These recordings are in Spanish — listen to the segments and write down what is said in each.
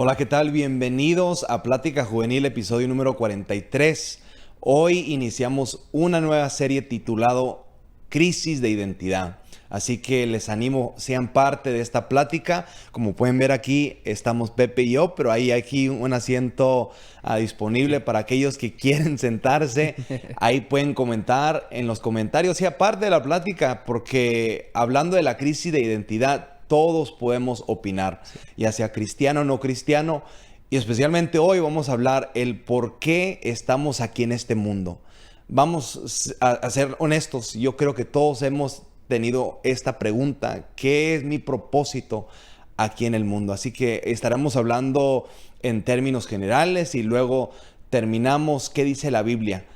Hola, ¿qué tal? Bienvenidos a Plática Juvenil, episodio número 43. Hoy iniciamos una nueva serie titulado Crisis de Identidad. Así que les animo, sean parte de esta plática. Como pueden ver aquí, estamos Pepe y yo, pero hay aquí un asiento disponible para aquellos que quieren sentarse. Ahí pueden comentar en los comentarios, sea parte de la plática, porque hablando de la crisis de identidad, todos podemos opinar, ya sea cristiano o no cristiano. Y especialmente hoy vamos a hablar el por qué estamos aquí en este mundo. Vamos a ser honestos, yo creo que todos hemos tenido esta pregunta: ¿qué es mi propósito aquí en el mundo? Así que estaremos hablando en términos generales y luego terminamos qué dice la Biblia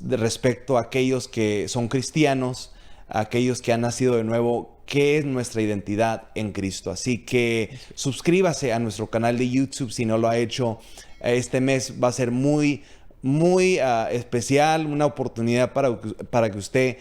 respecto a aquellos que son cristianos, a aquellos que han nacido de nuevo, qué es nuestra identidad en Cristo. Así que suscríbase a nuestro canal de YouTube si no lo ha hecho. Este mes va a ser muy especial, una oportunidad para que usted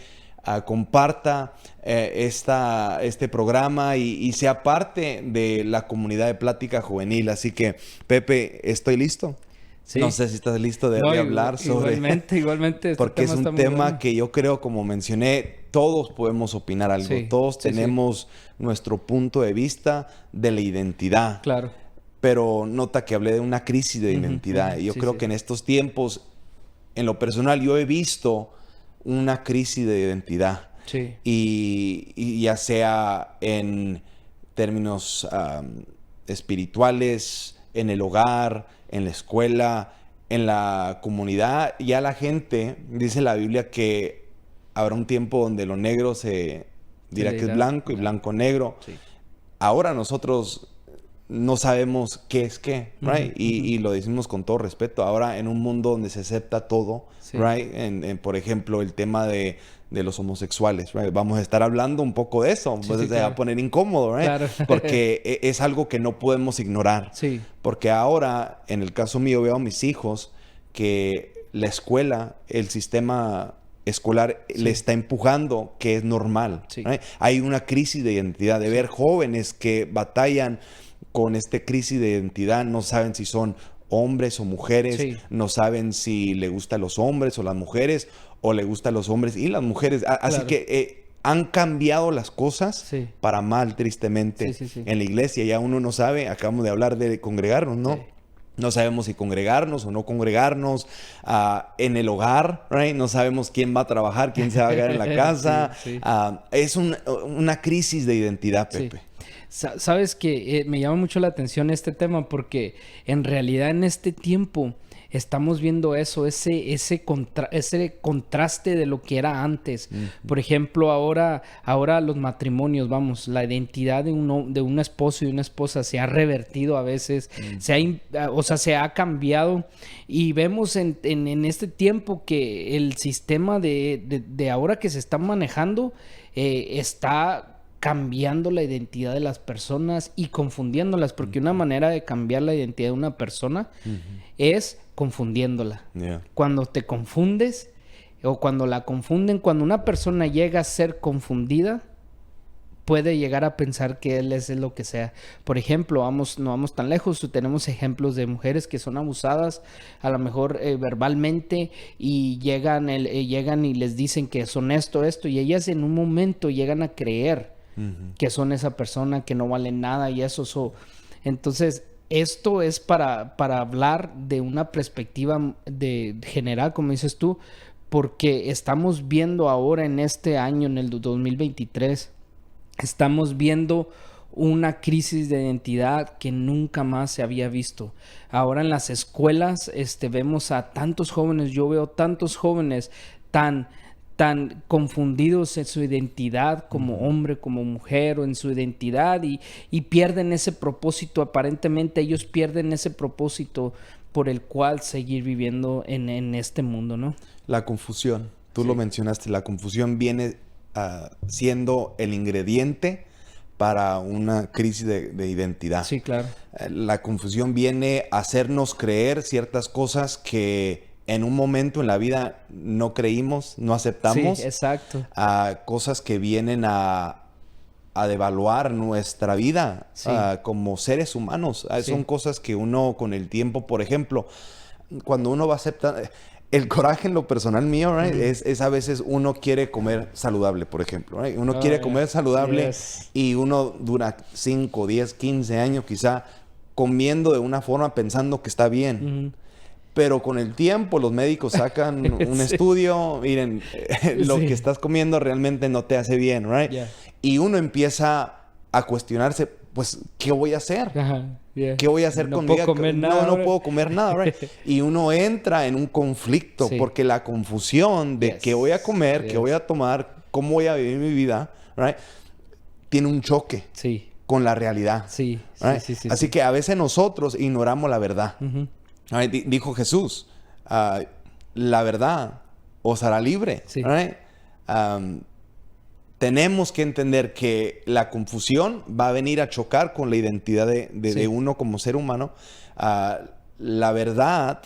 comparta este programa y sea parte de la comunidad de Plática Juvenil. Así que, Pepe, ¿estoy listo? Sí. No sé si estás listo de hablar sobre... Igualmente. Porque es un tema que yo creo, como mencioné, todos podemos opinar algo. Sí, todos tenemos nuestro punto de vista de la identidad. Claro. Pero nota que hablé de una crisis de identidad. Y yo creo que en estos tiempos, en lo personal, yo he visto una crisis de identidad. Sí. Y ya sea en términos espirituales, en el hogar, en la escuela, en la comunidad. Ya la gente, dice la Biblia, que habrá un tiempo donde lo negro se dirá que es blanco y blanco negro. Sí. Ahora nosotros no sabemos qué es qué, right? Y lo decimos con todo respeto. Ahora, en un mundo donde se acepta todo, right? Por ejemplo, el tema de los homosexuales, right? Vamos a estar hablando un poco de eso. Pues se va a poner incómodo, right? Claro. Porque es algo que no podemos ignorar. Sí. Porque ahora, en el caso mío, veo a mis hijos que la escuela, el sistema escolar le está empujando que es normal. Right? Hay una crisis de identidad, de ver jóvenes que batallan con esta crisis de identidad, no saben si son hombres o mujeres, no saben si le gustan los hombres o las mujeres, o le gustan los hombres y las mujeres. Así que han cambiado las cosas para mal, tristemente, en la iglesia. Ya uno no sabe, acabamos de hablar de congregarnos, ¿no? Sí. No sabemos si congregarnos o no congregarnos. En el hogar, right? No sabemos quién va a trabajar, quién se va a quedar en la casa. Es una crisis de identidad, Pepe. Sí. Sabes que me llama mucho la atención este tema porque en realidad en este tiempo estamos viendo eso, ese contraste de lo que era antes. Por ejemplo, ahora los matrimonios, vamos, la identidad de un esposo y una esposa se ha revertido a veces, se ha cambiado, y vemos en este tiempo que el sistema de ahora que se está manejando está cambiando la identidad de las personas y confundiéndolas, porque una manera de cambiar la identidad de una persona es confundiéndola. Cuando te confundes o cuando la confunden, cuando una persona llega a ser confundida, puede llegar a pensar que él es lo que sea. Por ejemplo, no vamos tan lejos, tenemos ejemplos de mujeres que son abusadas, a lo mejor verbalmente, y llegan y les dicen que son esto, y ellas en un momento llegan a creer que son esa persona, que no valen nada y eso. Entonces, esto es para hablar de una perspectiva general, como dices tú, porque estamos viendo ahora en este año, en el 2023, estamos viendo una crisis de identidad que nunca más se había visto. Ahora en las escuelas vemos a tantos jóvenes, yo veo tantos jóvenes tan confundidos en su identidad como hombre, como mujer, o en su identidad, y pierden ese propósito. Aparentemente ellos pierden ese propósito por el cual seguir viviendo en este mundo, ¿no? La confusión, tú lo mencionaste, la confusión viene siendo el ingrediente para una crisis de identidad. Sí, claro. La confusión viene a hacernos creer ciertas cosas que en un momento en la vida no creímos, no aceptamos. Sí, exacto. Cosas que vienen a a devaluar nuestra vida Sí. como seres humanos. Sí. Son cosas que uno con el tiempo, por ejemplo, cuando uno va a aceptar... El coraje en lo personal mío, right, es a veces uno quiere comer saludable, por ejemplo. Right? Uno quiere comer saludable Yes. y uno dura 5, 10, 15 años quizá comiendo de una forma pensando que está bien. Pero con el tiempo los médicos sacan un Sí. estudio, miren, lo Sí. que estás comiendo realmente no te hace bien, right? Yeah. Y uno empieza a cuestionarse, pues, ¿qué voy a hacer? Ajá. Yeah. ¿Qué voy a hacer No con mi puedo vida? comer nada No ahora. puedo comer nada, right? Y uno entra en un conflicto Sí. porque la confusión de Yes. qué voy a comer, qué Yes. voy a tomar, cómo voy a vivir mi vida, right? Tiene un choque Sí. con la realidad. Sí. Sí, right? sí, sí, Así sí. que a veces nosotros ignoramos la verdad. Ujú. Right? Dijo Jesús, la verdad os hará libre. Sí. Right? Tenemos que entender que la confusión va a venir a chocar con la identidad de Sí. uno como ser humano. La verdad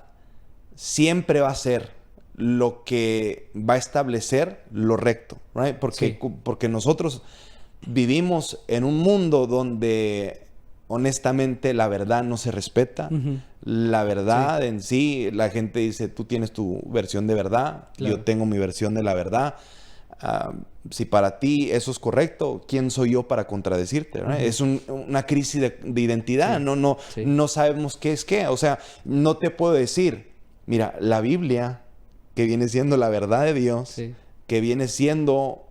siempre va a ser lo que va a establecer lo recto, right? Sí. Porque nosotros vivimos en un mundo donde honestamente la verdad no se respeta. Ujú. La verdad en sí, la gente dice, tú tienes tu versión de verdad, Claro. yo tengo mi versión de la verdad. Si para ti eso es correcto, ¿quién soy yo para contradecirte? ¿Right? Es una crisis de identidad. Sí. Sí. No sabemos qué es qué. O sea, no te puedo decir, mira, la Biblia, que viene siendo la verdad de Dios, Sí. que viene siendo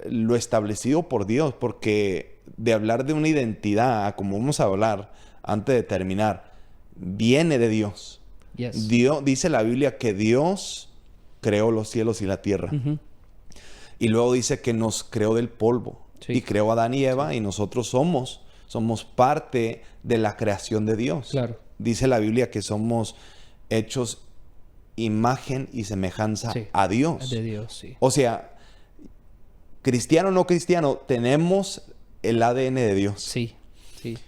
lo establecido por Dios, porque de hablar de una identidad, como vamos a hablar antes de terminar, viene de Dios. Yes. Dice la Biblia que Dios creó los cielos y la tierra. Ujú. Y luego dice que nos creó del polvo. Sí. Y creó a Adán y Eva y nosotros somos parte de la creación de Dios. Claro. Dice la Biblia que somos hechos imagen y semejanza Sí. a Dios. De Dios, sí. O sea, cristiano o no cristiano, tenemos el ADN de Dios. Sí. Sí.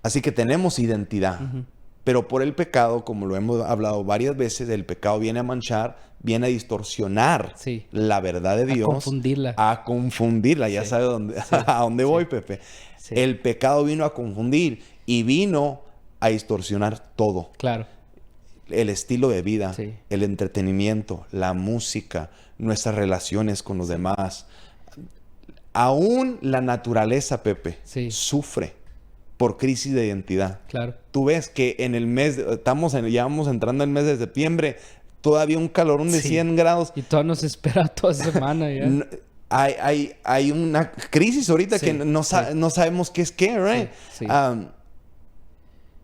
Así que tenemos identidad. Ujú. Pero por el pecado, como lo hemos hablado varias veces, el pecado viene a manchar, viene a distorsionar Sí. la verdad de A Dios. confundirla. A confundirla. Ya Sí. sabe a dónde voy, Pepe. Sí. El pecado vino a confundir y vino a distorsionar todo. Claro. El estilo de vida, Sí. el entretenimiento, la música, nuestras relaciones con los demás. Aún la naturaleza, Pepe, Sí. sufre por crisis de identidad. Claro. Tú ves que en el mes, ya vamos entrando en el mes de septiembre, todavía un calorón de Sí. 100 grados. Y todo nos espera toda semana ya. Hay una crisis ahorita Sí, que no sabemos qué es qué, ¿right? Sí, sí.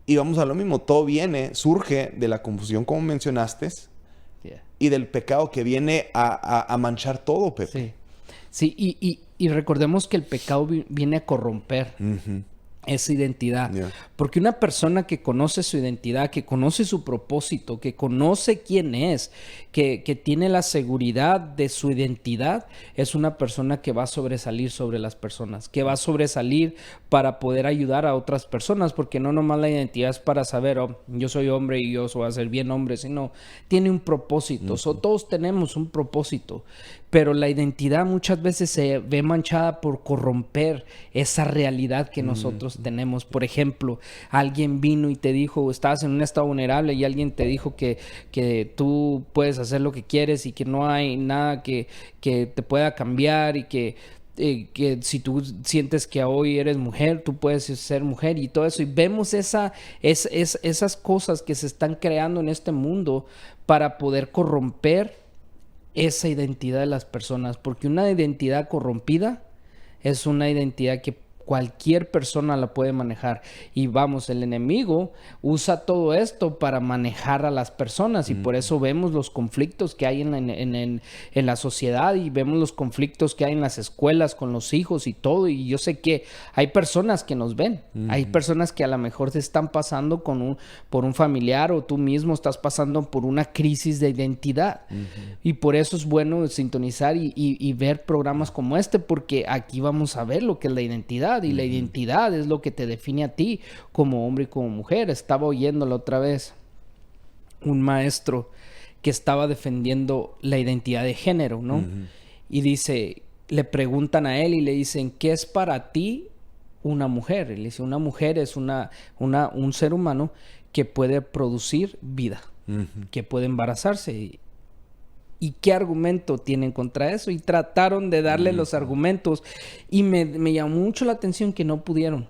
Y vamos a lo mismo, todo surge de la confusión como mencionaste Yeah. y del pecado que viene a manchar todo, Pepe. Sí. Sí, y recordemos que el pecado viene a corromper Ujú. esa identidad. Yeah. Porque una persona que conoce su identidad, que conoce su propósito, que conoce quién es, que tiene la seguridad de su identidad, es una persona que va a sobresalir sobre las personas, que va a sobresalir para poder ayudar a otras personas, porque no nomás la identidad es para saber, oh, yo soy hombre y yo voy a ser bien hombre, sino tiene un propósito. Todos tenemos un propósito, pero la identidad muchas veces se ve manchada por corromper esa realidad que nosotros tenemos. Por ejemplo, alguien vino y te dijo, estabas en un estado vulnerable y alguien te dijo que tú puedes hacer lo que quieres y que no hay nada que te pueda cambiar y que si tú sientes que hoy eres mujer, tú puedes ser mujer y todo eso. Y vemos esas cosas que se están creando en este mundo para poder corromper esa identidad de las personas. Porque una identidad corrompida es una identidad que cualquier persona la puede manejar. Y vamos, el enemigo usa todo esto para manejar a las personas y por eso vemos los conflictos que hay en la sociedad y vemos los conflictos que hay en las escuelas con los hijos y todo. Y yo sé que hay personas que nos ven, hay personas que a lo mejor te están pasando por un familiar o tú mismo estás pasando por una crisis de identidad. Y por eso es bueno sintonizar y ver programas como este, porque aquí vamos a ver lo que es la identidad. Y la identidad es lo que te define a ti como hombre y como mujer. Estaba oyendo la otra vez un maestro que estaba defendiendo la identidad de género, ¿no? Y dice le preguntan a él y le dicen, ¿qué es para ti una mujer? Él dice, una mujer es un ser humano que puede producir vida, que puede embarazarse. ¿Y qué argumento tienen contra eso? Y trataron de darle los argumentos. Y me llamó mucho la atención que no pudieron.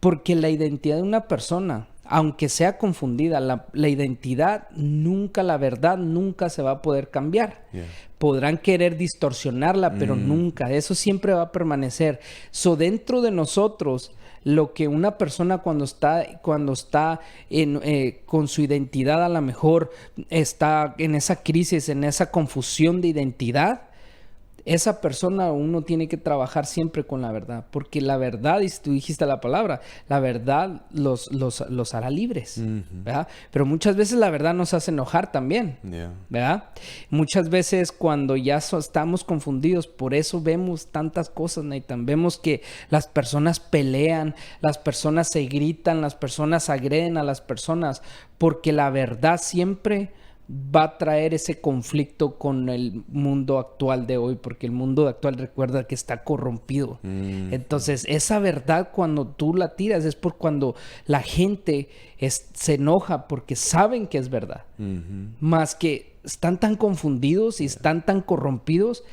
Porque la identidad de una persona, aunque sea confundida, la identidad nunca, la verdad nunca se va a poder cambiar. Yeah. Podrán querer distorsionarla, pero nunca. Eso siempre va a permanecer. Dentro de nosotros, lo que una persona cuando está con su identidad, a lo mejor está en esa crisis, en esa confusión de identidad, esa persona, uno tiene que trabajar siempre con la verdad, porque la verdad, y tú dijiste la palabra, la verdad los hará libres, ¿verdad? Pero muchas veces la verdad nos hace enojar también, ¿verdad? Muchas veces cuando ya estamos confundidos, por eso vemos tantas cosas, Nathan. Vemos que las personas pelean, las personas se gritan, las personas agreden a las personas, porque la verdad siempre va a traer ese conflicto con el mundo actual de hoy, porque el mundo actual, recuerda que está corrompido. Entonces, esa verdad cuando tú la tiras es por cuando la gente se enoja porque saben que es verdad. Más que están tan confundidos y están tan corrompidos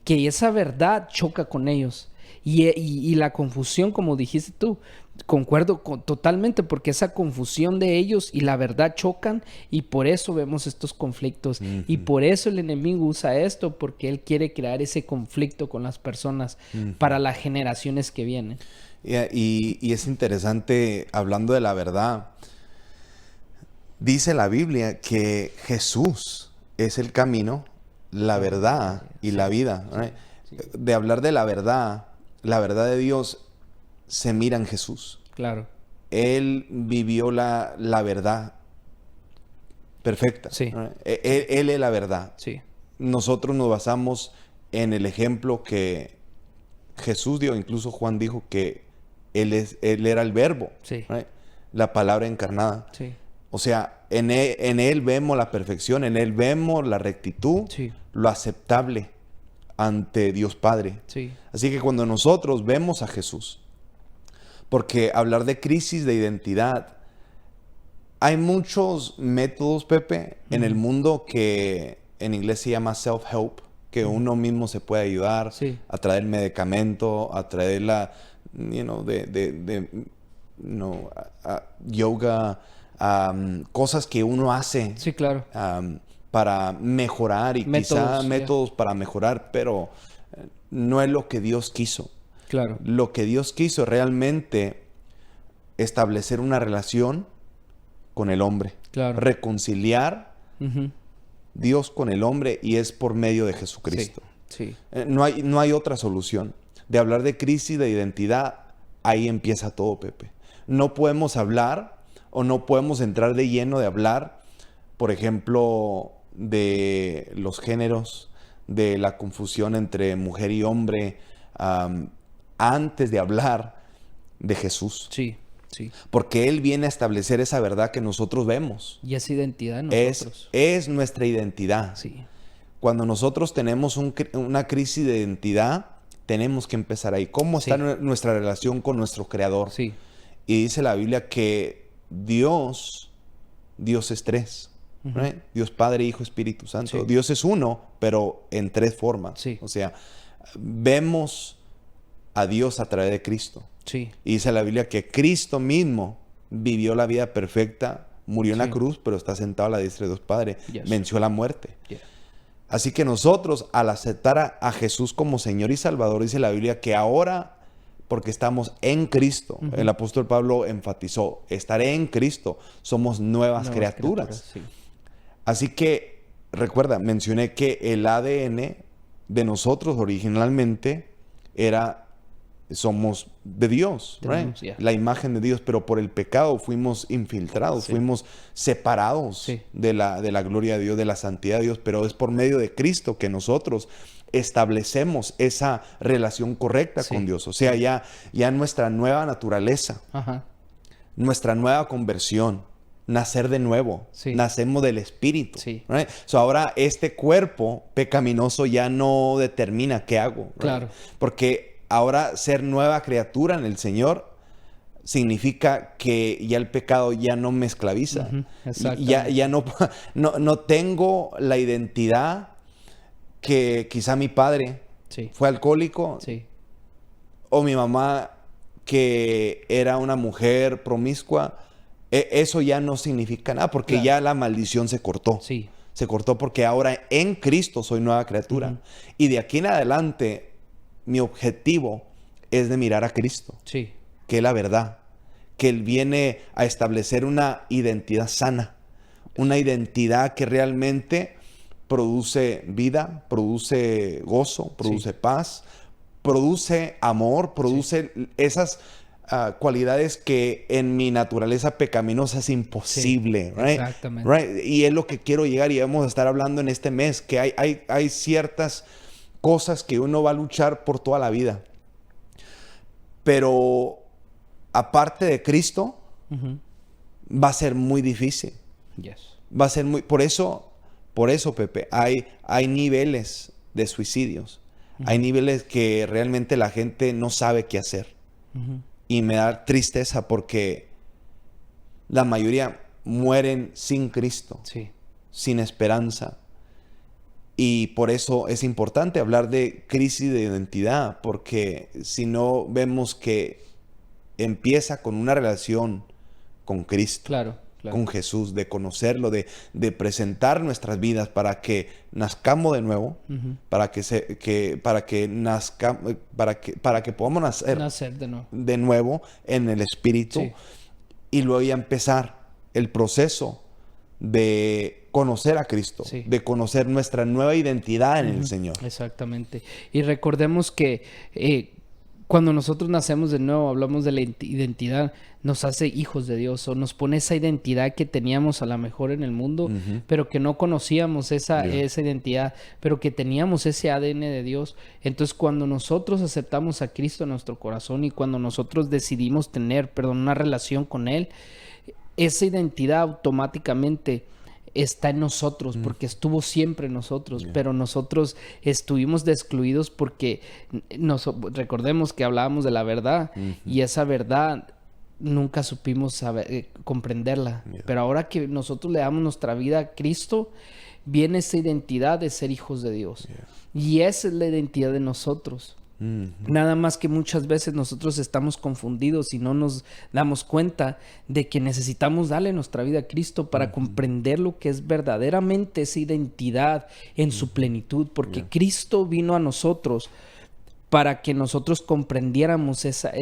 que esa verdad choca con ellos. Y la confusión, como dijiste tú, concuerdo totalmente, porque esa confusión de ellos y la verdad chocan, y por eso vemos estos conflictos. Y por eso el enemigo usa esto, porque él quiere crear ese conflicto con las personas para las generaciones que vienen. Y es interesante, hablando de la verdad, dice la Biblia que Jesús es el camino, la verdad y la vida. De hablar de la verdad de Dios se mira en Jesús. Claro. Él vivió la verdad perfecta. Sí. Él es la verdad. Sí. Nosotros nos basamos en el ejemplo que Jesús dio. Incluso Juan dijo que Él era el verbo. Sí. La palabra encarnada. Sí. O sea, en él vemos la perfección, en Él vemos la rectitud, sí, lo aceptable ante Dios Padre. Sí. Así que cuando nosotros vemos a Jesús, porque hablar de crisis de identidad, hay muchos métodos, Pepe, en el mundo que en inglés se llama self-help, que uno mismo se puede ayudar a traer medicamento, a traer la, yoga, cosas que uno hace. Sí, claro. Para mejorar y quizá métodos para mejorar, pero no es lo que Dios quiso. Claro. Lo que Dios quiso realmente establecer una relación con el hombre. Claro. Reconciliar Dios con el hombre, y es por medio de Jesucristo. Sí. No hay otra solución. De hablar de crisis de identidad, ahí empieza todo, Pepe. No podemos hablar o no podemos entrar de lleno de hablar, por ejemplo, de los géneros, de la confusión entre mujer y hombre, antes de hablar de Jesús. Sí, sí. Porque Él viene a establecer esa verdad que nosotros vemos. Y esa identidad en nosotros. Es nuestra identidad. Sí. Cuando nosotros tenemos una crisis de identidad, tenemos que empezar ahí. ¿Cómo está nuestra relación con nuestro Creador? Sí. Y dice la Biblia que Dios es tres. ¿Right? Dios Padre, Hijo, Espíritu Santo. Sí. Dios es uno, pero en tres formas. Sí. O sea, vemos a Dios a través de Cristo. Sí. Y dice la Biblia que Cristo mismo vivió la vida perfecta, murió en la cruz, pero está sentado a la diestra de Dios Padre. Venció la muerte. Así que nosotros, al aceptar a Jesús como Señor y Salvador, dice la Biblia que ahora, porque estamos en Cristo, el apóstol Pablo enfatizó, estaré en Cristo, somos nuevas criaturas. Sí. Así que, recuerda, mencioné que el ADN de nosotros originalmente somos de Dios, la imagen de Dios, pero por el pecado fuimos infiltrados, fuimos separados de la gloria de Dios, de la santidad de Dios, pero es por medio de Cristo que nosotros establecemos esa relación correcta con Dios. O sea, ya nuestra nueva naturaleza, nuestra nueva conversión, nacer de nuevo. Sí. Nacemos del Espíritu. Sí. Right? So ahora este cuerpo pecaminoso ya no determina qué hago. Right? Claro. Porque ahora ser nueva criatura en el Señor significa que ya el pecado ya no me esclaviza. Ya no tengo la identidad que quizá mi padre fue alcohólico. O mi mamá que era una mujer promiscua. Eso ya no significa nada porque ya la maldición se cortó. Se cortó porque ahora en Cristo soy nueva criatura. Y de aquí en adelante mi objetivo es de mirar a Cristo. Que es la verdad. Que Él viene a establecer una identidad sana. Una identidad que realmente produce vida, produce gozo, produce paz, produce amor, produce esas cualidades que en mi naturaleza pecaminosa es imposible. Right? Exactamente. Right? Y es lo que quiero llegar y vamos a estar hablando en este mes, que hay ciertas cosas que uno va a luchar por toda la vida. Pero aparte de Cristo, va a ser muy difícil. Va a ser muy... Por eso, Pepe, hay niveles de suicidios. Hay niveles que realmente la gente no sabe qué hacer. Y me da tristeza porque la mayoría mueren sin Cristo, sin esperanza. Y por eso es importante hablar de crisis de identidad, porque si no vemos que empieza con una relación con Cristo, con Jesús, de conocerlo, de presentar nuestras vidas para que nazcamos de nuevo, para que podamos nacer de nuevo en el Espíritu, y luego ya empezar el proceso de conocer a Cristo, de conocer nuestra nueva identidad en el Señor. Exactamente. Y recordemos que cuando nosotros nacemos de nuevo, hablamos de la identidad, nos hace hijos de Dios, o nos pone esa identidad que teníamos a lo mejor en el mundo, pero que no conocíamos esa identidad, pero que teníamos ese ADN de Dios. Entonces, cuando nosotros aceptamos a Cristo en nuestro corazón y cuando nosotros decidimos tener, una relación con Él, esa identidad automáticamente está en nosotros, porque estuvo siempre en nosotros, pero nosotros estuvimos excluidos porque recordemos que hablábamos de la verdad, y esa verdad nunca supimos comprenderla. Pero ahora que nosotros le damos nuestra vida a Cristo, viene esa identidad de ser hijos de Dios. Y esa es la identidad de nosotros. Nada más que muchas veces nosotros estamos confundidos y no nos damos cuenta de que necesitamos darle nuestra vida a Cristo para comprender lo que es verdaderamente esa identidad en su plenitud, porque Cristo vino a nosotros para que nosotros comprendiéramos esa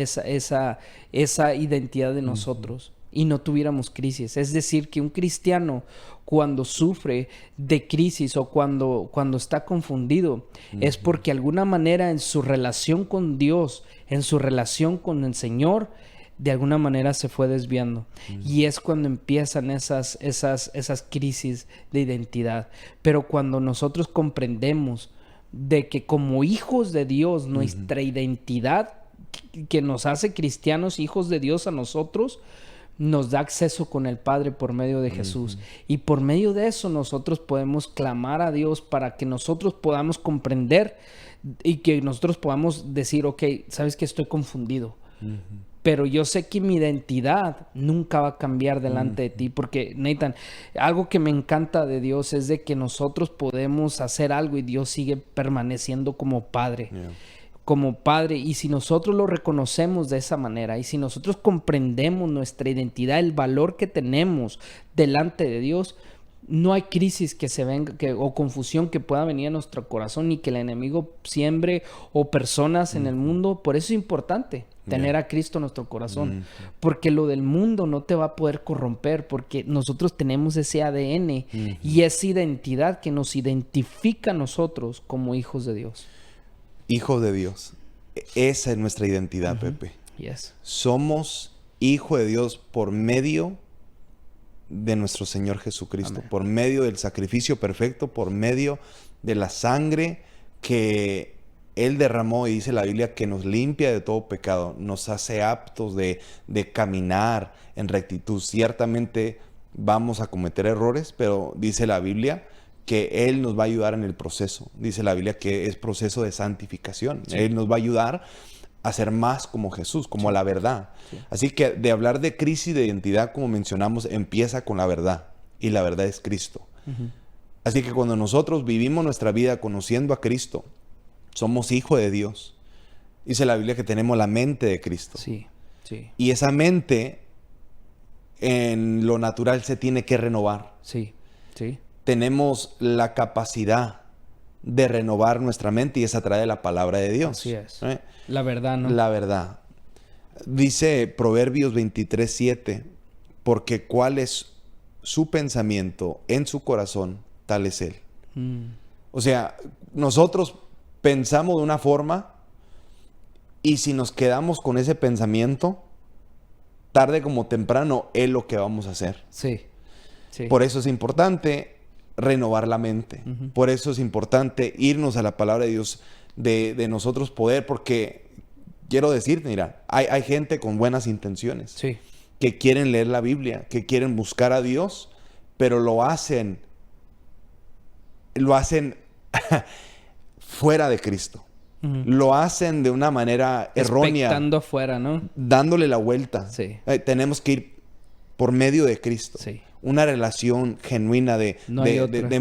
identidad de nosotros y no tuviéramos crisis. Es decir, que un cristiano cuando sufre de crisis o cuando está confundido, es porque de alguna manera en su relación con Dios, en su relación con el Señor, de alguna manera se fue desviando. Y es cuando empiezan esas crisis de identidad. Pero cuando nosotros comprendemos de que como hijos de Dios, nuestra identidad que nos hace cristianos, hijos de Dios a nosotros, nos da acceso con el Padre por medio de Jesús. Y por medio de eso nosotros podemos clamar a Dios para que nosotros podamos comprender y que nosotros podamos decir, ok, sabes que estoy confundido, pero yo sé que mi identidad nunca va a cambiar delante de ti, porque Nathan, algo que me encanta de Dios es de que nosotros podemos hacer algo y Dios sigue permaneciendo como Padre. Como Padre, y si nosotros lo reconocemos de esa manera y si nosotros comprendemos nuestra identidad, el valor que tenemos delante de Dios, no hay crisis que se venga o confusión que pueda venir a nuestro corazón, ni que el enemigo siembre o personas en el mundo. Por eso es importante tener a Cristo en nuestro corazón, porque lo del mundo no te va a poder corromper, porque nosotros tenemos ese ADN y esa identidad que nos identifica a nosotros como hijos de Dios. Hijos de Dios. Esa es nuestra identidad, Pepe. Somos hijos de Dios por medio de nuestro Señor Jesucristo. Amén. Por medio del sacrificio perfecto, por medio de la sangre que Él derramó, y dice la Biblia que nos limpia de todo pecado, nos hace aptos de caminar en rectitud. Ciertamente vamos a cometer errores, pero dice la Biblia que Él nos va a ayudar en el proceso. Dice la Biblia que es proceso de santificación. Sí. Él nos va a ayudar a ser más como Jesús, como la verdad. Sí. Así que de hablar de crisis de identidad, como mencionamos, empieza con la verdad. Y la verdad es Cristo. Así que cuando nosotros vivimos nuestra vida conociendo a Cristo, somos hijos de Dios. Dice la Biblia que tenemos la mente de Cristo. Sí, sí. Y esa mente, en lo natural, se tiene que renovar. Sí, sí. Tenemos la capacidad de renovar nuestra mente y es a través de la palabra de Dios. Así es. La verdad, ¿no? La verdad. Dice Proverbios 23:7, porque cuál es su pensamiento en su corazón, tal es él. O sea, nosotros pensamos de una forma y si nos quedamos con ese pensamiento, tarde como temprano es lo que vamos a hacer. Sí, sí. Por eso es importante renovar la mente. Por eso es importante irnos a la palabra de Dios, de nosotros poder, porque quiero decirte, mira, hay gente con buenas intenciones. Sí. Que quieren leer la Biblia, que quieren buscar a Dios, pero lo hacen fuera de Cristo. Lo hacen de una manera errónea. Expectando afuera, ¿no? Dándole la vuelta. Sí. Tenemos que ir por medio de Cristo. Sí. Una relación genuina de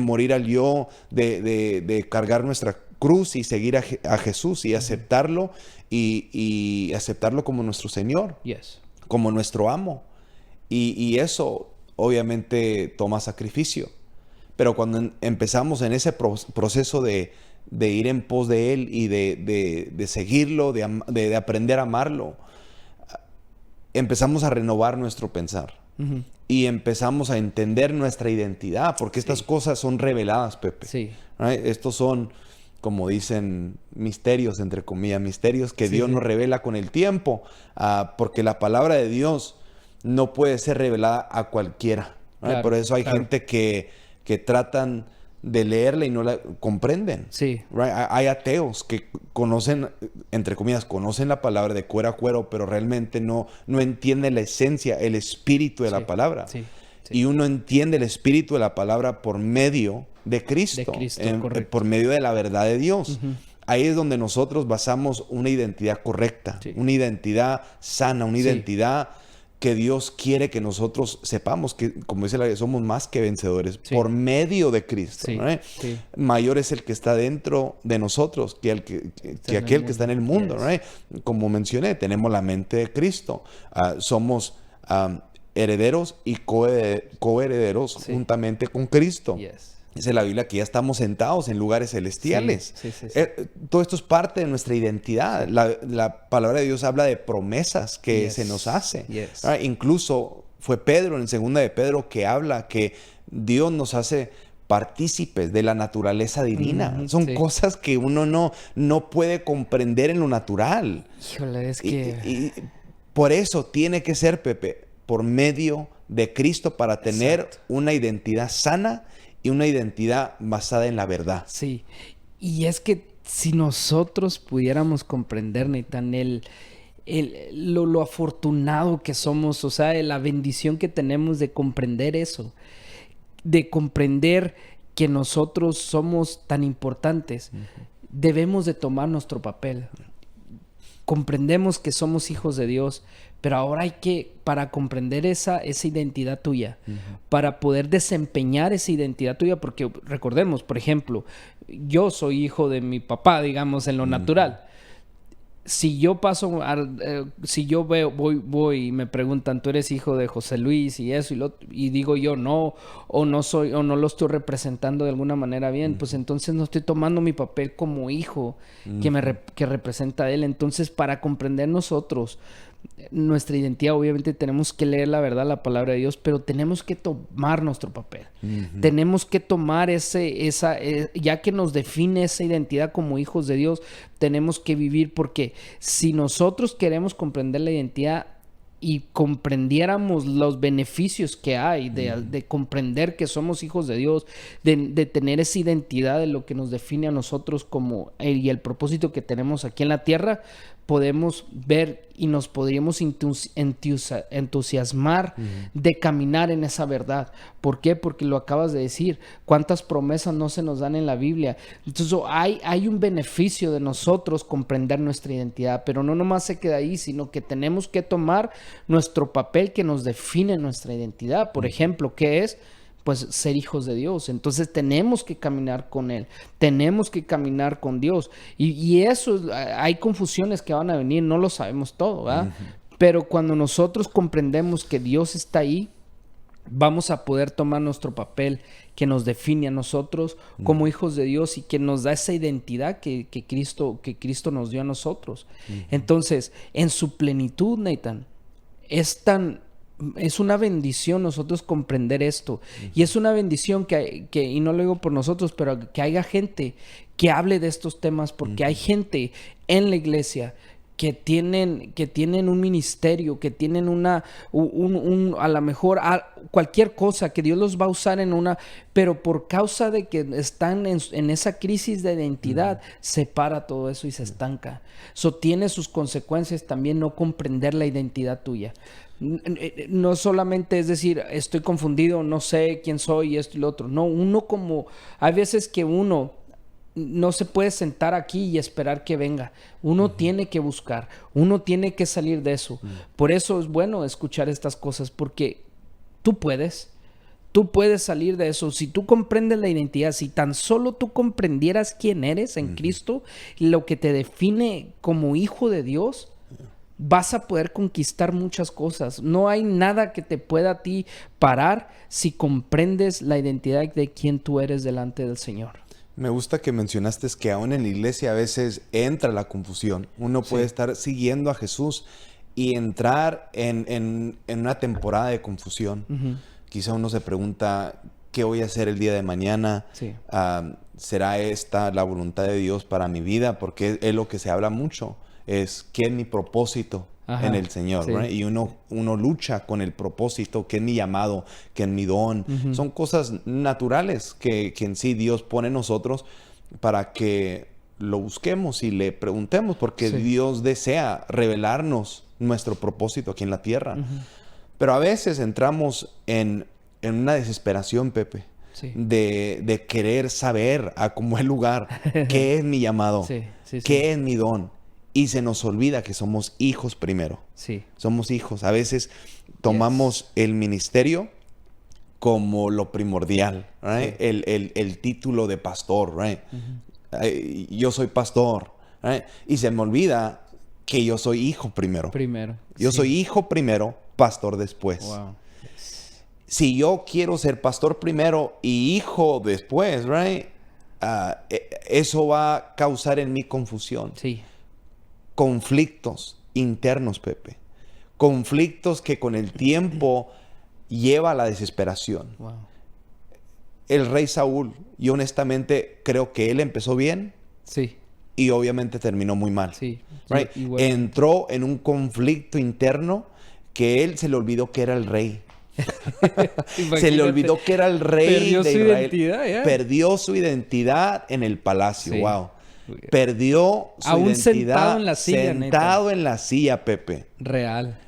morir al yo, de cargar nuestra cruz y seguir a Jesús y aceptarlo y aceptarlo como nuestro Señor. Yes. Como nuestro amo. Y eso obviamente toma sacrificio. Pero cuando empezamos en ese proceso de ir en pos de Él y de seguirlo, de aprender a amarlo, empezamos a renovar nuestro pensar. Y empezamos a entender nuestra identidad, porque estas cosas son reveladas, Pepe. Sí. ¿Right? Estos son, como dicen, misterios, entre comillas, misterios que Dios nos revela con el tiempo, porque la palabra de Dios no puede ser revelada a cualquiera. Claro, por eso hay gente que tratan de leerla y no la comprenden. Sí. Right? Hay ateos que conocen, entre comillas, conocen la palabra de cuero a cuero, pero realmente no entienden la esencia, el espíritu de la palabra. Sí. Sí. Y uno entiende el espíritu de la palabra por medio de Cristo, por medio de la verdad de Dios. Ahí es donde nosotros basamos una identidad correcta, una identidad sana, una identidad que Dios quiere que nosotros sepamos que, como dice la Biblia, somos más que vencedores por medio de Cristo. ¿No? Mayor es el que está dentro de nosotros que aquel que está en el mundo. ¿No? Como mencioné, tenemos la mente de Cristo. Somos herederos y coherederos juntamente con Cristo. Dice la Biblia que ya estamos sentados en lugares celestiales. Todo esto es parte de nuestra identidad. La palabra de Dios habla de promesas que se nos hace. Incluso fue Pedro, en 2 de Pedro, que habla que Dios nos hace partícipes de la naturaleza divina. Son cosas que uno no puede comprender en lo natural. Híjole, es que... Y por eso tiene que ser, Pepe, por medio de Cristo para tener una identidad sana y una identidad basada en la verdad. Sí, y es que si nosotros pudiéramos comprender, Nathan, lo afortunado que somos, o sea, la bendición que tenemos de comprender eso, de comprender que nosotros somos tan importantes, debemos de tomar nuestro papel. Comprendemos que somos hijos de Dios, pero ahora hay que, para comprender esa identidad tuya, para poder desempeñar esa identidad tuya, porque recordemos, por ejemplo, yo soy hijo de mi papá, digamos, en lo natural. Si yo paso, si yo voy y me preguntan, ¿tú eres hijo de José Luis y eso y digo yo no, o no soy, o no lo estoy representando de alguna manera bien, pues entonces no estoy tomando mi papel como hijo que representa a él. Entonces, para comprender nosotros nuestra identidad, obviamente tenemos que leer la verdad, la palabra de Dios, pero tenemos que tomar nuestro papel. Tenemos que tomar ya que nos define esa identidad como hijos de Dios, tenemos que vivir, porque si nosotros queremos comprender la identidad y comprendiéramos los beneficios que hay de comprender que somos hijos de Dios, de tener esa identidad de lo que nos define a nosotros como y el propósito que tenemos aquí en la tierra, podemos ver y nos podríamos entusiasmar de caminar en esa verdad. ¿Por qué? Porque lo acabas de decir. ¿Cuántas promesas no se nos dan en la Biblia? Entonces hay un beneficio de nosotros comprender nuestra identidad, pero no nomás se queda ahí, sino que tenemos que tomar nuestro papel que nos define nuestra identidad. Por ejemplo, ¿qué es? Pues ser hijos de Dios. Entonces tenemos que caminar con Él, tenemos que caminar con Dios. Y eso, hay confusiones que van a venir, no lo sabemos todo, ¿verdad? Pero cuando nosotros comprendemos que Dios está ahí, vamos a poder tomar nuestro papel que nos define a nosotros como hijos de Dios y que nos da esa identidad que Cristo nos dio a nosotros. Entonces, en su plenitud, Nathan, es una bendición nosotros comprender esto. Y es una bendición que, y no lo digo por nosotros, pero que haya gente que hable de estos temas, porque hay gente en la iglesia que tienen un ministerio, que tienen a lo mejor cualquier cosa que Dios los va a usar pero por causa de que están en esa crisis de identidad, se para todo eso y se estanca. Eso tiene sus consecuencias también, no comprender la identidad tuya. No solamente es decir, estoy confundido, no sé quién soy, esto y lo otro. No, hay veces que uno no se puede sentar aquí y esperar que venga. Uno tiene que buscar, uno tiene que salir de eso. Por eso es bueno escuchar estas cosas, porque tú puedes salir de eso. Si tú comprendes la identidad, si tan solo tú comprendieras quién eres en Cristo, lo que te define como hijo de Dios, vas a poder conquistar muchas cosas. No hay nada que te pueda a ti parar si comprendes la identidad de quién tú eres delante del Señor. Me gusta que mencionaste que aún en la iglesia a veces entra la confusión. Uno puede estar siguiendo a Jesús y entrar en una temporada de confusión. Quizá uno se pregunta, ¿qué voy a hacer el día de mañana? ¿Será esta la voluntad de Dios para mi vida? Porque es lo que se habla mucho. Es qué es mi propósito en el Señor, right? Y uno lucha con el propósito, qué es mi llamado, qué es mi don. Son cosas naturales que en sí Dios pone en nosotros para que lo busquemos y le preguntemos, porque Dios desea revelarnos nuestro propósito aquí en la tierra. Pero a veces entramos en una desesperación, Pepe, de querer saber a cómo es lugar, qué es mi llamado, qué es mi don. Y se nos olvida que somos hijos primero. Somos hijos. A veces tomamos el ministerio como lo primordial, right? El título de pastor, right? Yo soy pastor, right? Y se me olvida que yo soy hijo primero. Yo soy hijo primero, pastor después. Wow. Si yo quiero ser pastor primero y hijo después, right? Eso va a causar en mí confusión. Conflictos internos, Pepe. Conflictos que con el tiempo lleva a la desesperación. El rey Saúl, yo honestamente creo que él empezó bien. Y obviamente terminó muy mal. Right? Entró en un conflicto interno que él se le olvidó que era el rey. Se le olvidó que era el rey de Israel. Perdió su identidad en el palacio. Perdió su aún identidad sentado en la silla, Pepe. Real.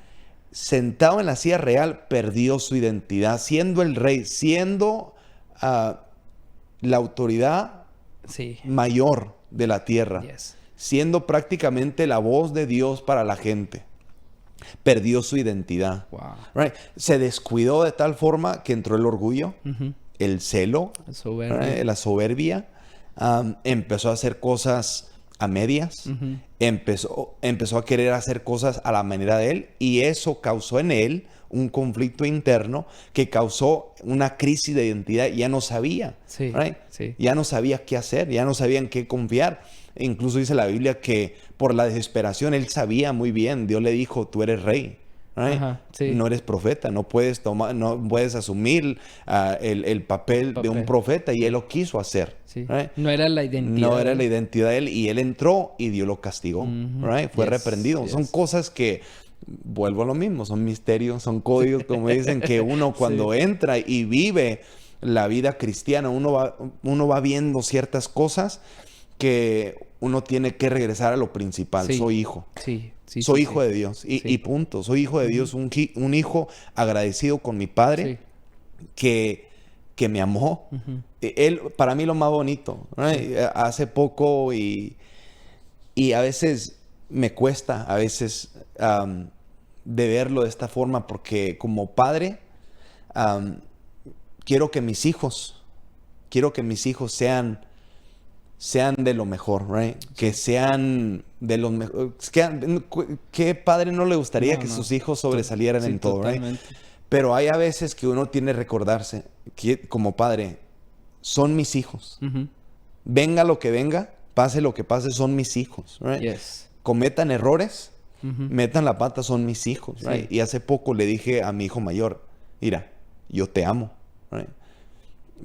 Sentado en la silla real, perdió su identidad. Siendo el rey, siendo la autoridad mayor de la tierra. Siendo prácticamente la voz de Dios para la gente. Perdió su identidad. Right? Se descuidó de tal forma que entró el orgullo, el celo, la soberbia. Empezó a hacer cosas a medias, empezó a querer hacer cosas a la manera de él, y eso causó en él un conflicto interno que causó una crisis de identidad. Ya no sabía, ya no sabía qué hacer, ya no sabía en qué confiar. Incluso dice la Biblia que por la desesperación él sabía muy bien, Dios le dijo, tú eres rey. No eres profeta, no puedes asumir el papel de un profeta, y él lo quiso hacer. No era la identidad. No era la identidad de él, y él entró y Dios lo castigó. Fue reprendido. Son cosas que, vuelvo a lo mismo, son misterios, son códigos, como dicen, que uno cuando entra y vive la vida cristiana, uno va viendo ciertas cosas que uno tiene que regresar a lo principal. Sí. Soy hijo. Sí, sí, Soy sí, hijo sí. de Dios. Y, Sí. y punto. Soy hijo de Dios. Un hijo agradecido con mi padre que me amó. Él, para mí lo más bonito. Right? Hace poco y a veces me cuesta, a veces de verlo de esta forma, porque como padre quiero que mis hijos sean de lo mejor, right? Que sean de los mejores. ¿Qué padre no le gustaría que sus hijos sobresalieran en todo, totalmente. right? Pero hay a veces que uno tiene que recordarse que como padre, son mis hijos. Venga lo que venga, pase lo que pase, son mis hijos, right? Yes. Cometan errores, metan la pata, son mis hijos, right? Y hace poco le dije a mi hijo mayor, mira, yo te amo, right?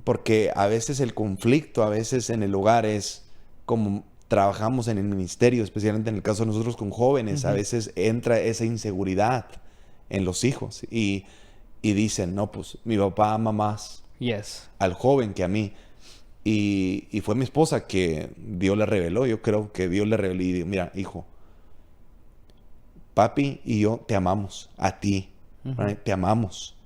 Porque a veces el conflicto, a veces en el hogar es como trabajamos en el ministerio, especialmente en el caso de nosotros con jóvenes, a veces entra esa inseguridad en los hijos y dicen, no, pues mi papá ama más al joven que a mí. Y fue mi esposa que Dios le reveló. Yo creo que Dios le reveló y dijo, mira, hijo, papi y yo te amamos a ti, right? Te amamos.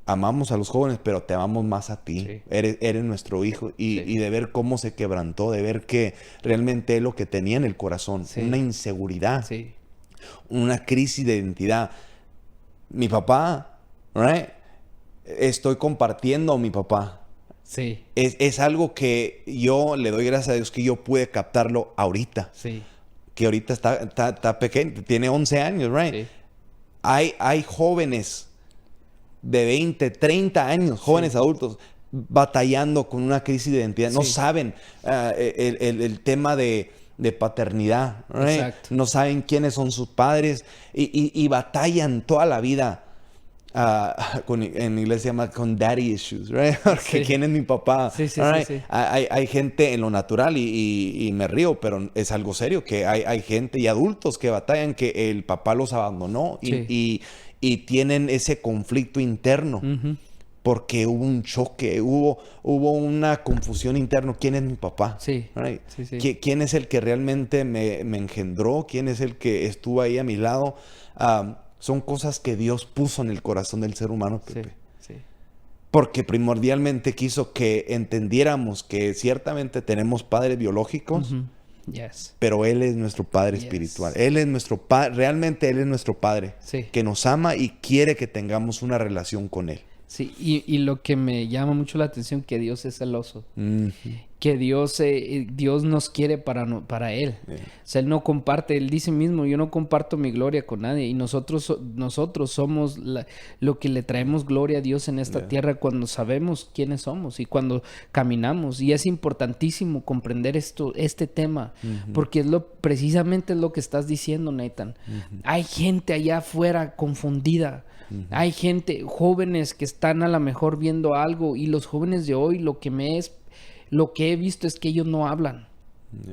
Amamos a los jóvenes, pero te amamos más a ti. Sí. Eres nuestro hijo. Y de ver cómo se quebrantó, de ver que realmente es lo que tenía en el corazón. Una inseguridad. Una crisis de identidad. Mi papá, right? Estoy compartiendo a mi papá. Sí. Es algo que yo le doy gracias a Dios que yo pude captarlo ahorita. Sí. Que ahorita está pequeño, tiene 11 años, right? Sí. Hay jóvenes de 20, 30 años, jóvenes adultos, batallando con una crisis de identidad. No saben el tema de paternidad, right? Exacto. No saben quiénes son sus padres y batallan toda la vida. En inglés se llama con daddy issues, right? Porque quién es mi papá. Sí. Hay gente en lo natural y me río, pero es algo serio que hay gente y adultos que batallan que el papá los abandonó y tienen ese conflicto interno porque hubo un choque, hubo una confusión interna. ¿Quién es mi papá? Sí. Right? Sí. ¿Quién es el que realmente me engendró? ¿Quién es el que estuvo ahí a mi lado? Son cosas que Dios puso en el corazón del ser humano, Pepe. Sí. Porque primordialmente quiso que entendiéramos que ciertamente tenemos padres biológicos, pero Él es nuestro Padre espiritual. Él es nuestro realmente Él es nuestro Padre, que nos ama y quiere que tengamos una relación con Él. Sí, y lo que me llama mucho la atención, que Dios es celoso. Que Dios nos quiere para Él. O sea, Él no comparte, Él dice mismo, yo no comparto mi gloria con nadie. Y nosotros somos lo que le traemos gloria a Dios en esta tierra cuando sabemos quiénes somos y cuando caminamos. Y es importantísimo comprender este tema, porque precisamente es lo que estás diciendo, Nathan. Hay gente allá afuera confundida. Hay gente, jóvenes que están a lo mejor viendo algo, y los jóvenes de hoy lo que he visto es que ellos no hablan.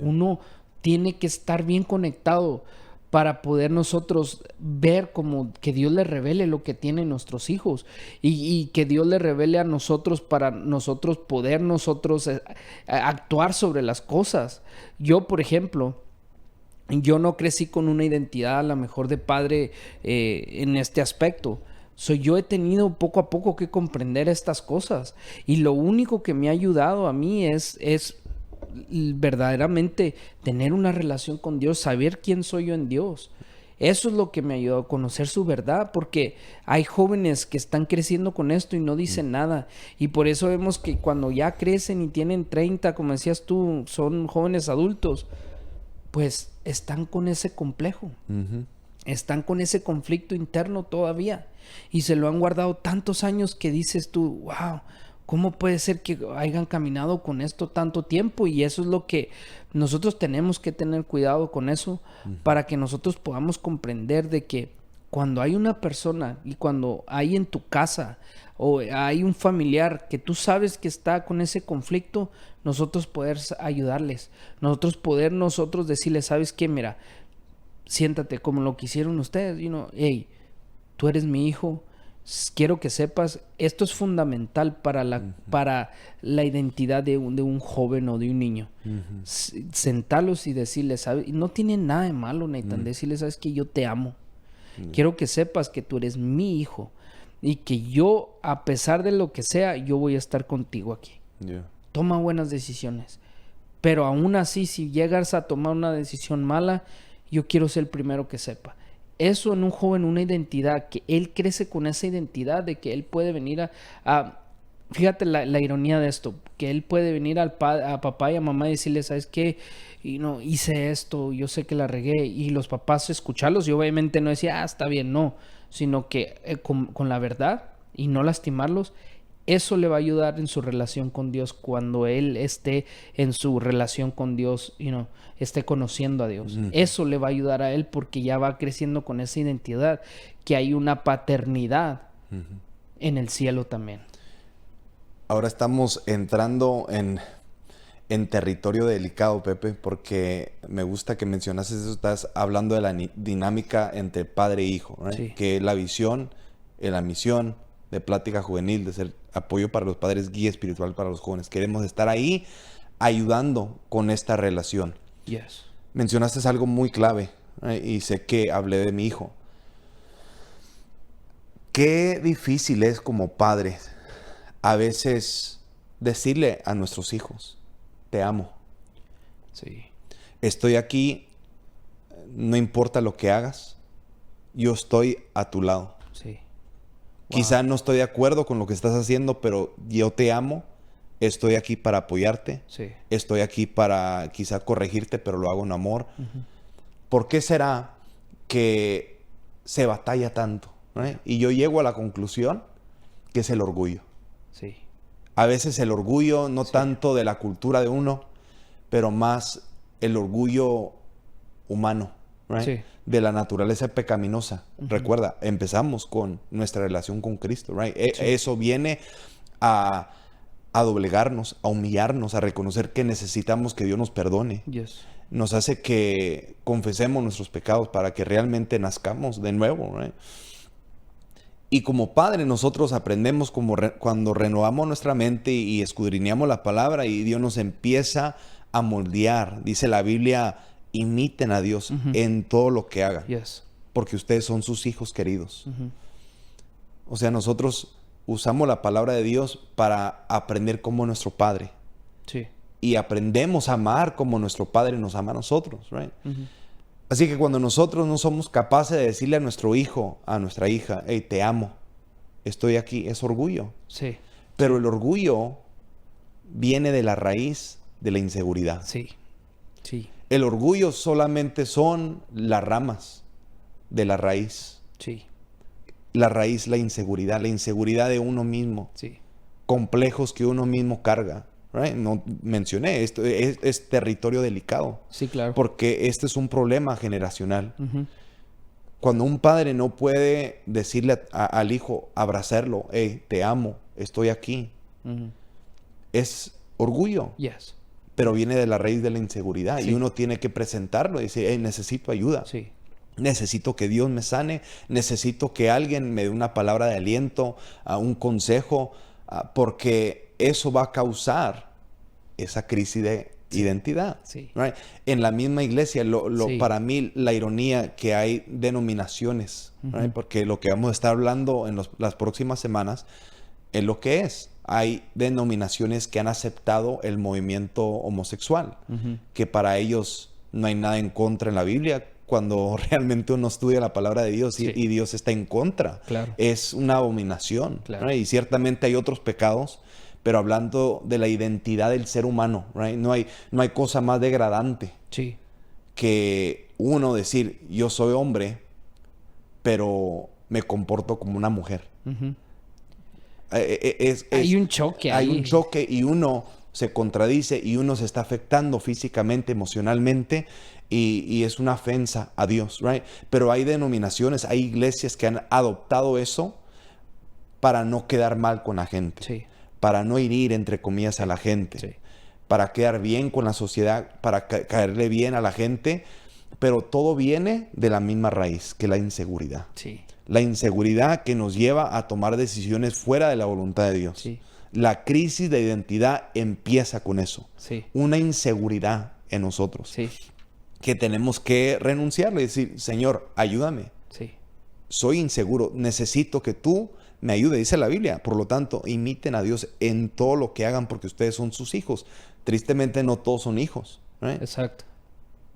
Uno tiene que estar bien conectado para poder nosotros ver como que Dios le revele lo que tienen nuestros hijos y que Dios le revele a nosotros para nosotros poder actuar sobre las cosas. Yo, por ejemplo, yo no crecí con una identidad a lo mejor de padre en este aspecto. Yo he tenido poco a poco que comprender estas cosas, y lo único que me ha ayudado a mí es verdaderamente tener una relación con Dios, saber quién soy yo en Dios. Eso es lo que me ha ayudado a conocer su verdad, porque hay jóvenes que están creciendo con esto y no dicen nada, y por eso vemos que cuando ya crecen y tienen 30, como decías tú, son jóvenes adultos, pues están con ese complejo. Están con ese conflicto interno todavía y se lo han guardado tantos años que dices tú, wow, ¿cómo puede ser que hayan caminado con esto tanto tiempo? Y eso es lo que nosotros tenemos que tener cuidado con eso, para que nosotros podamos comprender de que cuando hay una persona y cuando hay en tu casa o hay un familiar que tú sabes que está con ese conflicto, nosotros poder ayudarles, nosotros decirles, ¿sabes qué? Mira, siéntate como lo que hicieron ustedes, hey, tú eres mi hijo, quiero que sepas, esto es fundamental para la identidad de un joven o de un niño. Sentarlos y decirles, ¿sabes? No tiene nada de malo, Nathan, decirles, ¿sabes qué? Yo te amo. Quiero que sepas que tú eres mi hijo y que yo, a pesar de lo que sea, yo voy a estar contigo aquí. Toma buenas decisiones. Pero aún así, si llegas a tomar una decisión mala, yo quiero ser el primero que sepa. Eso en un joven, una identidad, que él crece con esa identidad de que él puede venir fíjate la ironía de esto, que él puede venir a papá y a mamá y decirle, ¿sabes qué? Y no, hice esto, yo sé que la regué. Y los papás escucharlos y obviamente no decir, está bien, no. Sino que con la verdad y no lastimarlos, eso le va a ayudar en su relación con Dios cuando él esté en su relación con Dios, esté conociendo a Dios. Eso le va a ayudar a él porque ya va creciendo con esa identidad, que hay una paternidad en el cielo también. Ahora estamos entrando en territorio delicado, Pepe, porque me gusta que mencionaste eso. Estás hablando de la dinámica entre padre e hijo, ¿right? Sí. Que la visión, la misión de Plática Juvenil, de ser apoyo para los padres, guía espiritual para los jóvenes. Queremos estar ahí ayudando con esta relación. Yes. Mencionaste algo muy clave, ¿right? Y sé que hablé de mi hijo. Qué difícil es como padres a veces decirle a nuestros hijos, te amo. Sí. Estoy aquí, no importa lo que hagas, yo estoy a tu lado. Sí. Quizá no estoy de acuerdo con lo que estás haciendo, pero yo te amo, estoy aquí para apoyarte, Sí. estoy aquí para quizá corregirte, pero lo hago en amor. ¿Por qué será que se batalla tanto? ¿Right? Y yo llego a la conclusión que es el orgullo. Sí. A veces el orgullo, no tanto de la cultura de uno, pero más el orgullo humano, ¿right? Sí. De la naturaleza pecaminosa. Recuerda, empezamos con nuestra relación con Cristo, ¿right? Eso viene a doblegarnos, a humillarnos, a reconocer que necesitamos que Dios nos perdone. Yes. Nos hace que confesemos nuestros pecados para que realmente nazcamos de nuevo, ¿right? Y como padre nosotros aprendemos cuando renovamos nuestra mente y escudriñamos la palabra y Dios nos empieza a moldear. Dice la Biblia, imiten a Dios en todo lo que hagan. Yes. Porque ustedes son sus hijos queridos. O sea, nosotros usamos la palabra de Dios para aprender como nuestro Padre. Sí. Y aprendemos a amar como nuestro Padre nos ama a nosotros, right? Así que cuando nosotros no somos capaces de decirle a nuestro hijo, a nuestra hija, hey, te amo, estoy aquí, es orgullo. Sí. Pero el orgullo viene de la raíz de la inseguridad. Sí. Sí. El orgullo solamente son las ramas de la raíz. Sí. La raíz, la inseguridad de uno mismo. Sí. Complejos que uno mismo carga. Right? No mencioné, esto es territorio delicado. Sí, claro. Porque este es un problema generacional. Cuando un padre no puede decirle al hijo, abrazarlo, hey, te amo, estoy aquí, es orgullo. Yes. Pero viene de la raíz de la inseguridad. Sí. Y uno tiene que presentarlo y decir, hey, necesito ayuda. Sí. Necesito que Dios me sane. Necesito que alguien me dé una palabra de aliento, un consejo, porque eso va a causar esa crisis de identidad. Sí. Right? En la misma iglesia, Sí. para mí, la ironía que hay denominaciones, right? Porque lo que vamos a estar hablando en las próximas semanas es lo que es. Hay denominaciones que han aceptado el movimiento homosexual, que para ellos no hay nada en contra en la Biblia, cuando realmente uno estudia la palabra de Dios y Dios está en contra. Claro. Es una abominación. Claro. ¿Right? Y ciertamente hay otros pecados, pero hablando de la identidad del ser humano, ¿right? No hay cosa más degradante Sí. que uno decir, yo soy hombre, pero me comporto como una mujer. Hay un choque Hay ahí. un choque y uno se contradice y uno se está afectando físicamente, emocionalmente y es una ofensa a Dios, right? Pero hay denominaciones, hay iglesias que han adoptado eso para no quedar mal con la gente, Sí. para no herir, entre comillas, a la gente, Sí. para quedar bien con la sociedad, para caerle bien a la gente, pero todo viene de la misma raíz, que la inseguridad. Sí. La inseguridad que nos lleva a tomar decisiones fuera de la voluntad de Dios. Sí. La crisis de identidad empieza con eso. Sí. Una inseguridad en nosotros. Sí. Que tenemos que renunciarle y decir, Señor, ayúdame. Sí. Soy inseguro, necesito que tú me ayudes, dice la Biblia. Por lo tanto, imiten a Dios en todo lo que hagan porque ustedes son sus hijos. Tristemente no todos son hijos, ¿right? Exacto.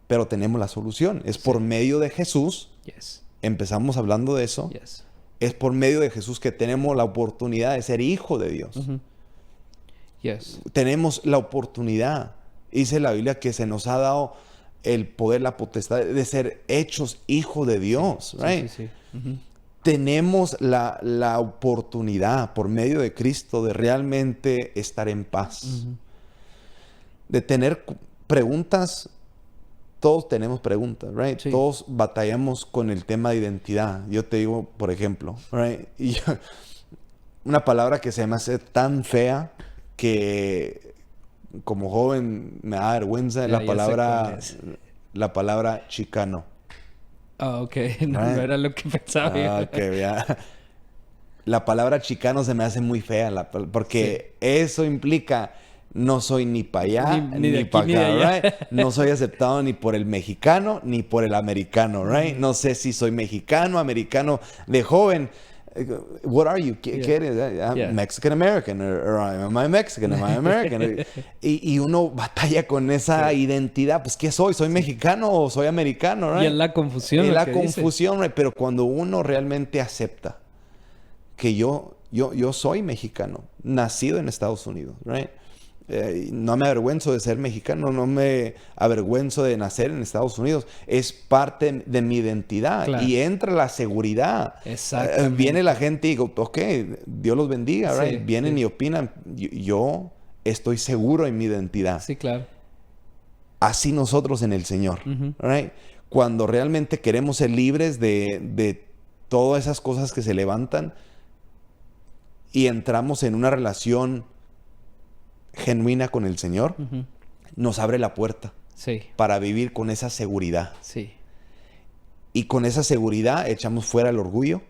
Pero tenemos la solución. Es por medio de Jesús. Yes. Empezamos hablando de eso. Yes. Es por medio de Jesús que tenemos la oportunidad de ser hijo de Dios. Uh-huh. Yes. Tenemos la oportunidad. Dice la Biblia que se nos ha dado el poder, la potestad de ser hechos hijos de Dios, right? Sí. Uh-huh. Tenemos la oportunidad por medio de Cristo de realmente estar en paz. Uh-huh. De tener preguntas. Todos tenemos preguntas, right? Sí. Todos batallamos con el tema de identidad. Yo te digo, por ejemplo, right? Una palabra que se me hace tan fea que como joven me da vergüenza, la palabra chicano. Ah, ok. No era lo que pensaba. Okay, ya. La palabra chicano se me hace muy fea porque eso implica no soy ni para allá ni para acá, right? No soy aceptado ni por el mexicano ni por el americano, right? No sé si soy mexicano, americano de joven. What are you? ¿Qué eres? I'm Mexican American or am I Mexican? Am I American? y uno batalla con esa identidad. Pues ¿qué soy? ¿Soy mexicano o soy americano? Right? Y es la confusión. Es la confusión, right? Pero cuando uno realmente acepta que yo soy mexicano, nacido en Estados Unidos, right? No me avergüenzo de ser mexicano, no me avergüenzo de nacer en Estados Unidos. Es parte de mi identidad. Claro. Y entra la seguridad. Exacto. Viene la gente y digo, ok, Dios los bendiga, right? Vienen y opinan. Yo estoy seguro en mi identidad. Sí, claro. Así nosotros en el Señor, uh-huh. right? Cuando realmente queremos ser libres de todas esas cosas que se levantan y entramos en una relación genuina con el Señor, uh-huh. nos abre la puerta para vivir con esa seguridad. Sí. Y con esa seguridad echamos fuera el orgullo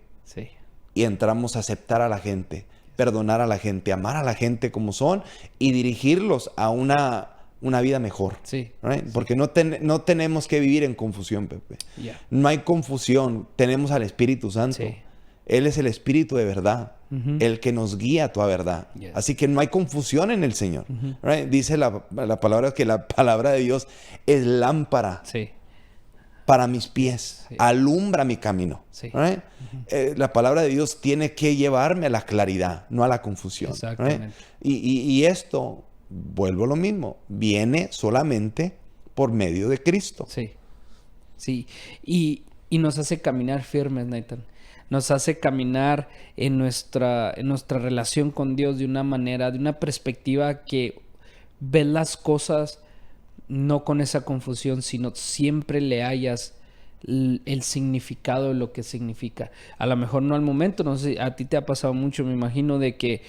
y entramos a aceptar a la gente, perdonar a la gente, amar a la gente como son y dirigirlos a una vida mejor. Sí. Right? Porque no tenemos que vivir en confusión, Pepe. Yeah. No hay confusión. Tenemos al Espíritu Santo. Sí. Él es el Espíritu de verdad. Uh-huh. El que nos guía a toda verdad. Yes. Así que no hay confusión en el Señor. Uh-huh. Right? Dice la palabra que la palabra de Dios es lámpara para mis pies. Alumbra mi camino. Right? Uh-huh. La palabra de Dios tiene que llevarme a la claridad, no a la confusión. Exactamente. Right? Y esto, vuelvo a lo mismo, viene solamente por medio de Cristo. Sí. Sí. Y nos hace caminar firmes, Nathan. Nos hace caminar en nuestra relación con Dios de una manera, de una perspectiva que ves las cosas no con esa confusión, sino siempre le hallas el significado de lo que significa. A lo mejor no al momento, no sé, a ti te ha pasado mucho, me imagino, de que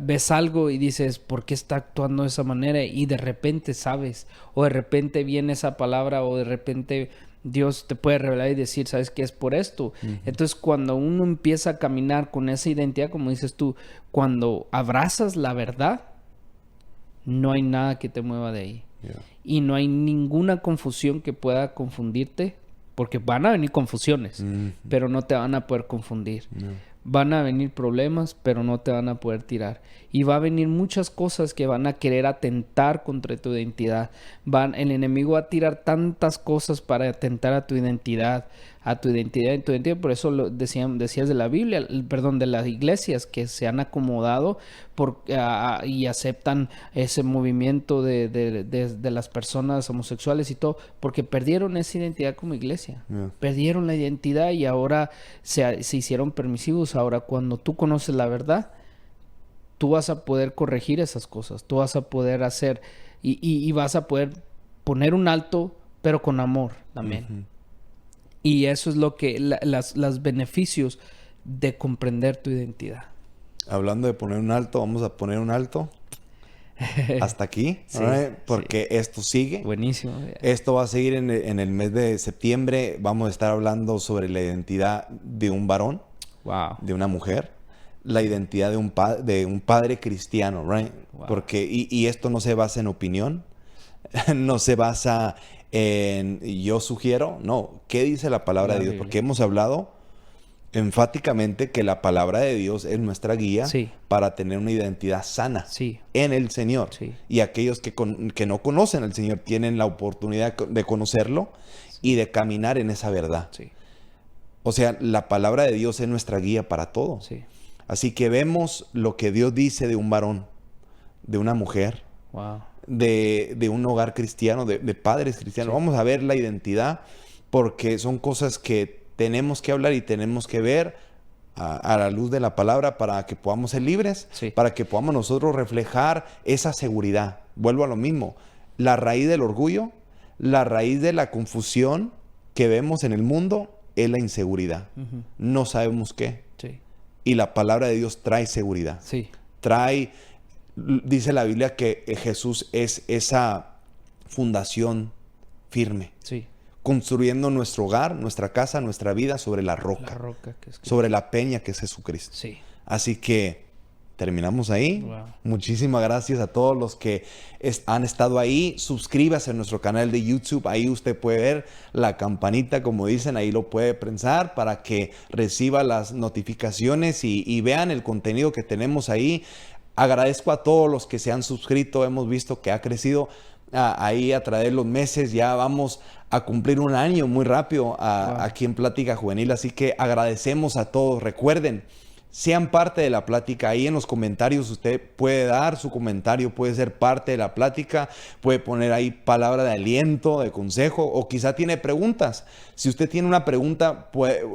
ves algo y dices, ¿por qué está actuando de esa manera? Y de repente sabes, o de repente viene esa palabra, o de repente Dios te puede revelar y decir, ¿sabes qué? Es por esto. Uh-huh. Entonces, cuando uno empieza a caminar con esa identidad, como dices tú, cuando abrazas la verdad, no hay nada que te mueva de ahí. Yeah. Y no hay ninguna confusión que pueda confundirte, porque van a venir confusiones, uh-huh. pero no te van a poder confundir. No. Van a venir problemas, pero no te van a poder tirar. Y va a venir muchas cosas que van a querer atentar contra tu identidad. El enemigo va a tirar tantas cosas para atentar a tu identidad. Por eso decías de la Biblia, de las iglesias que se han acomodado y aceptan ese movimiento de las personas homosexuales y todo, porque perdieron esa identidad como iglesia. Yeah. Perdieron la identidad y ahora se hicieron permisivos. Ahora, cuando tú conoces la verdad, tú vas a poder corregir esas cosas. Tú vas a poder hacer y vas a poder poner un alto, pero con amor también. Uh-huh. Y eso es lo que los beneficios de comprender tu identidad. Hablando de poner un alto, vamos a poner un alto hasta aquí, Sí, right? Porque sí. esto sigue. Buenísimo. Esto va a seguir en el mes de septiembre. Vamos a estar hablando sobre la identidad de un varón, Wow. de una mujer, la identidad de un padre cristiano, right? Wow. Porque, y esto no se basa en opinión, no se basa en yo sugiero, no. ¿Qué dice la palabra de Dios? Biblia. Porque hemos hablado enfáticamente que la palabra de Dios es nuestra guía Sí. para tener una identidad sana Sí. en el Señor. Sí. Y aquellos que no conocen al Señor tienen la oportunidad de conocerlo y de caminar en esa verdad. Sí. O sea, la palabra de Dios es nuestra guía para todo. Sí. Así que vemos lo que Dios dice de un varón, de una mujer, Wow. de un hogar cristiano, de padres cristianos. Sí. Vamos a ver la identidad porque son cosas que tenemos que hablar y tenemos que ver a la luz de la palabra para que podamos ser libres, Sí. para que podamos nosotros reflejar esa seguridad. Vuelvo a lo mismo. La raíz del orgullo, la raíz de la confusión que vemos en el mundo es la inseguridad. Ujú. No sabemos qué. Sí. Y la palabra de Dios trae seguridad. Sí. Dice la Biblia que Jesús es esa fundación firme, Sí. construyendo nuestro hogar, nuestra casa, nuestra vida sobre la La roca, roca que es sobre la peña que es Jesucristo. Sí. Así que terminamos ahí. Wow. Muchísimas gracias a todos los que han estado ahí. Suscríbase a nuestro canal de YouTube. Ahí usted puede ver la campanita, como dicen, ahí lo puede prensar para que reciba las notificaciones y vean el contenido que tenemos ahí. Agradezco a todos los que se han suscrito. Hemos visto que ha crecido ahí a través de los meses. Ya vamos a cumplir un año muy rápido aquí en Plática Juvenil. Así que agradecemos a todos. Recuerden, sean parte de la plática. Ahí en los comentarios usted puede dar su comentario, puede ser parte de la plática, puede poner ahí palabra de aliento, de consejo, o quizá tiene preguntas. Si usted tiene una pregunta,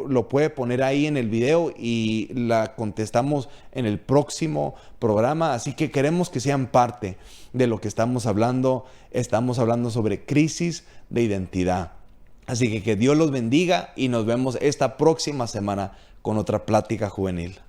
lo puede poner ahí en el video y la contestamos en el próximo programa. Así que queremos que sean parte de lo que estamos hablando. Estamos hablando sobre crisis de identidad. Así que Dios los bendiga y nos vemos esta próxima semana con otra plática juvenil.